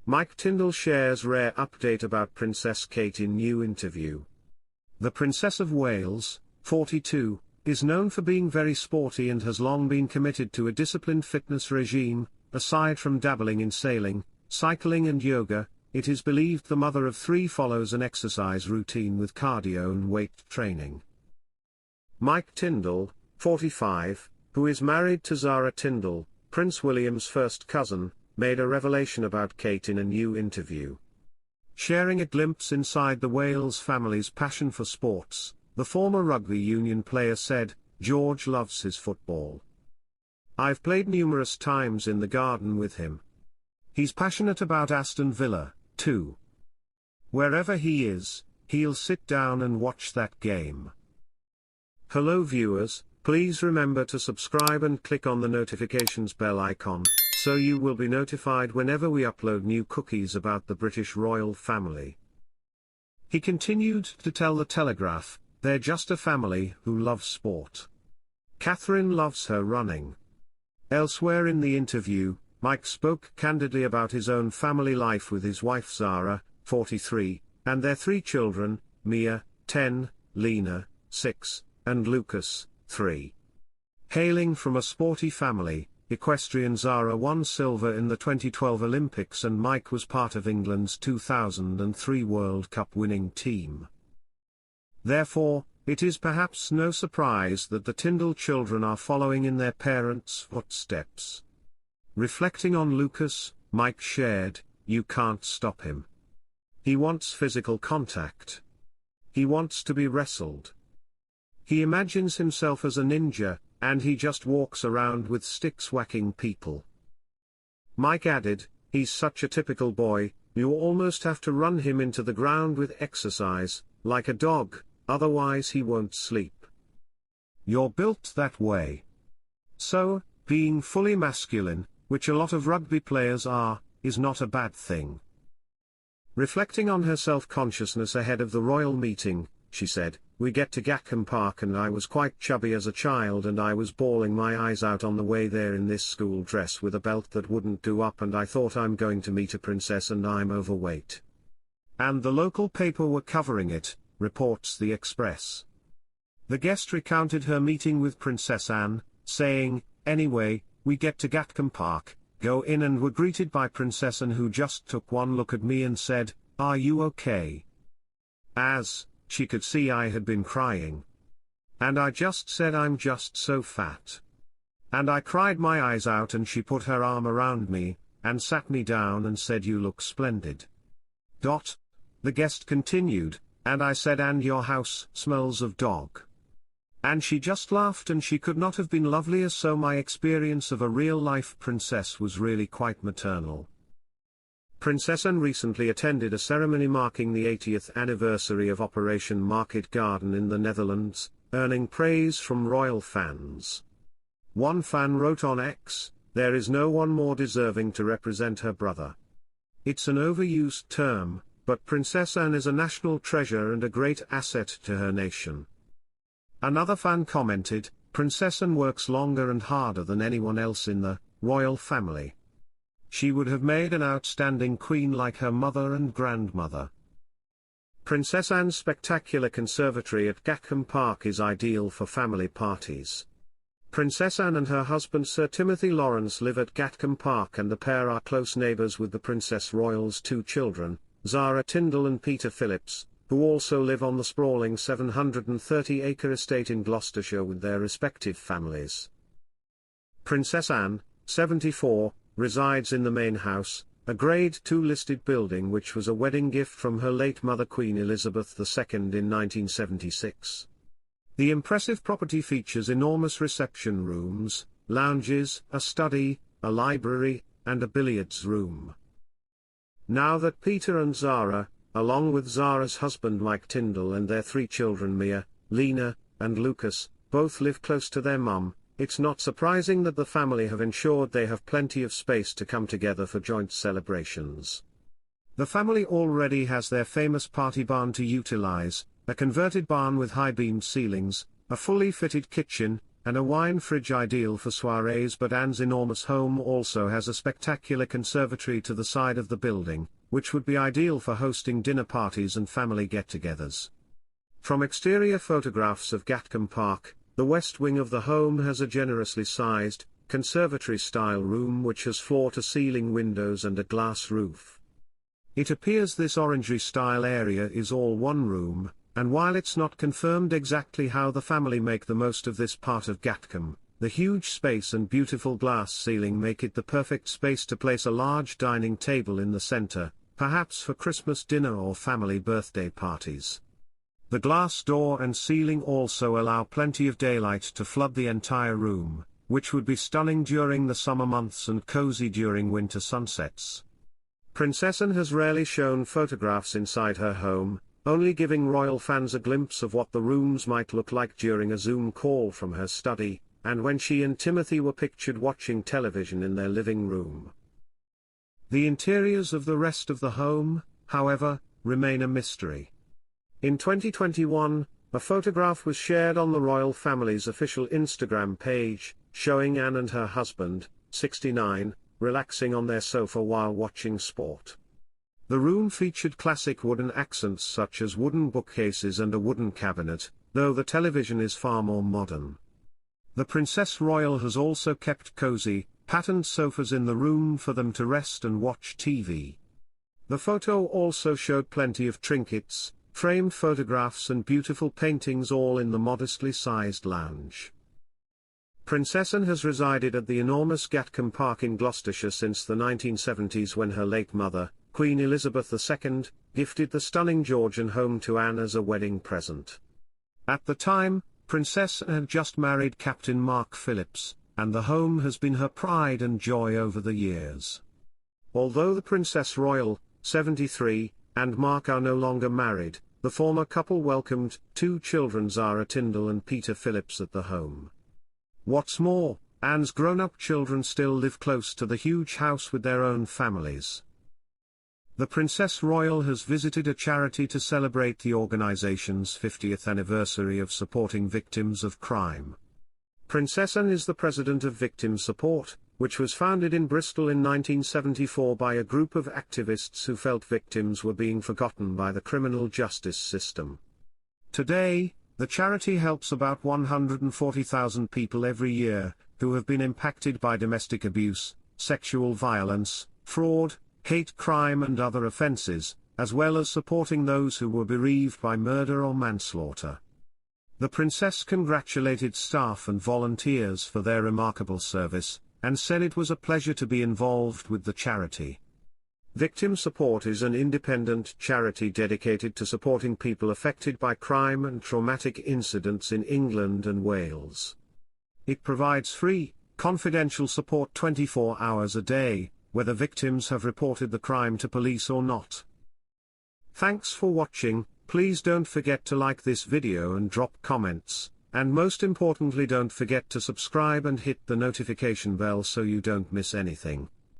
Mike Tindall shares rare update about Princess Kate in new interview. The Princess of Wales, 42, is known for being very sporty and has long been committed to a disciplined fitness regime. Aside from dabbling in sailing, cycling and yoga, it is believed the mother of 3 follows an exercise routine with cardio and weight training. Mike Tindall, 45, who is married to Zara Tindall, Prince William's first cousin, made a revelation about Kate in a new interview. Sharing a glimpse inside the Wales family's passion for sports, the former rugby union player said, "George loves his football. I've played numerous times in the garden with him. He's passionate about Aston Villa, too. Wherever he is, he'll sit down and watch that game." Hello viewers, please remember to subscribe and click on the notifications bell icon, so you will be notified whenever we upload new cookies about the British royal family. He continued to tell the Telegraph, "They're just a family who love sport. Catherine loves her running." Elsewhere in the interview, Mike spoke candidly about his own family life with his wife Zara, 43, and their 3 children, Mia, 10, Lena, 6, and Lucas, 3. Hailing from a sporty family, equestrian Zara won silver in the 2012 Olympics and Mike was part of England's 2003 World Cup winning team. Therefore, it is perhaps no surprise that the Tindall children are following in their parents' footsteps. Reflecting on Lucas, Mike shared, "You can't stop him. He wants physical contact. He wants to be wrestled. He imagines himself as a ninja, and he just walks around with sticks whacking people." Mike added, "He's such a typical boy, you almost have to run him into the ground with exercise, like a dog, otherwise he won't sleep. You're built that way." So, being fully masculine, which a lot of rugby players are, is not a bad thing. Reflecting on her self-consciousness ahead of the royal meeting, she said, "We get to Gackham Park and I was quite chubby as a child and I was bawling my eyes out on the way there in this school dress with a belt that wouldn't do up and I thought I'm going to meet a princess and I'm overweight. And the local paper were covering it," reports the Express. The guest recounted her meeting with Princess Anne, saying, "Anyway, we get to Gackham Park, go in and were greeted by Princess Anne who just took one look at me and said, 'Are you okay?' As she could see I had been crying. And I just said I'm just so fat. And I cried my eyes out and she put her arm around me, and sat me down and said you look splendid." The guest continued, "And I said and your house smells of dog. And she just laughed and she could not have been lovelier so my experience of a real-life princess was really quite maternal." Princess Anne recently attended a ceremony marking the 80th anniversary of Operation Market Garden in the Netherlands, earning praise from royal fans. One fan wrote on X, "There is no one more deserving to represent her brother. It's an overused term, but Princess Anne is a national treasure and a great asset to her nation." Another fan commented, "Princess Anne works longer and harder than anyone else in the royal family. She would have made an outstanding queen like her mother and grandmother." Princess Anne's spectacular conservatory at Gackham Park is ideal for family parties. Princess Anne and her husband Sir Timothy Lawrence live at Gackham Park and the pair are close neighbours with the Princess Royal's 2 children, Zara Tindall and Peter Phillips, who also live on the sprawling 730-acre estate in Gloucestershire with their respective families. Princess Anne, 74, resides in the main house, a Grade II listed building which was a wedding gift from her late mother Queen Elizabeth II in 1976. The impressive property features enormous reception rooms, lounges, a study, a library, and a billiards room. Now that Peter and Zara, along with Zara's husband Mike Tindall and their 3 children Mia, Lena, and Lucas, both live close to their mum, it's not surprising that the family have ensured they have plenty of space to come together for joint celebrations. The family already has their famous party barn to utilize, a converted barn with high-beamed ceilings, a fully fitted kitchen, and a wine fridge ideal for soirees, but Anne's enormous home also has a spectacular conservatory to the side of the building, which would be ideal for hosting dinner parties and family get-togethers. From exterior photographs of Gatcombe Park, the west wing of the home has a generously sized, conservatory-style room which has floor-to-ceiling windows and a glass roof. It appears this orangery-style area is all one room, and while it's not confirmed exactly how the family make the most of this part of Gatcombe, the huge space and beautiful glass ceiling make it the perfect space to place a large dining table in the center, perhaps for Christmas dinner or family birthday parties. The glass door and ceiling also allow plenty of daylight to flood the entire room, which would be stunning during the summer months and cozy during winter sunsets. Princess Anne has rarely shown photographs inside her home, only giving royal fans a glimpse of what the rooms might look like during a Zoom call from her study, and when she and Timothy were pictured watching television in their living room. The interiors of the rest of the home, however, remain a mystery. In 2021, a photograph was shared on the royal family's official Instagram page, showing Anne and her husband, 69, relaxing on their sofa while watching sport. The room featured classic wooden accents such as wooden bookcases and a wooden cabinet, though the television is far more modern. The Princess Royal has also kept cozy, patterned sofas in the room for them to rest and watch TV. The photo also showed plenty of trinkets, framed photographs and beautiful paintings, all in the modestly sized lounge. Princess Anne has resided at the enormous Gatcombe Park in Gloucestershire since the 1970s, when her late mother, Queen Elizabeth II, gifted the stunning Georgian home to Anne as a wedding present. At the time, Princess Anne had just married Captain Mark Phillips, and the home has been her pride and joy over the years. Although the Princess Royal, 73, and Mark are no longer married, the former couple welcomed 2 children, Zara Tindall and Peter Phillips, at the home. What's more, Anne's grown-up children still live close to the huge house with their own families. The Princess Royal has visited a charity to celebrate the organization's 50th anniversary of supporting victims of crime. Princess Anne is the president of Victim Support, which was founded in Bristol in 1974 by a group of activists who felt victims were being forgotten by the criminal justice system. Today, the charity helps about 140,000 people every year, who have been impacted by domestic abuse, sexual violence, fraud, hate crime and other offenses, as well as supporting those who were bereaved by murder or manslaughter. The Princess congratulated staff and volunteers for their remarkable service, and said it was a pleasure to be involved with the charity. Victim Support is an independent charity dedicated to supporting people affected by crime and traumatic incidents in England and Wales. It provides free, confidential support 24 hours a day, whether victims have reported the crime to police or not. Thanks for watching. Please don't forget to like this video and drop comments, and most importantly don't forget to subscribe and hit the notification bell so you don't miss anything.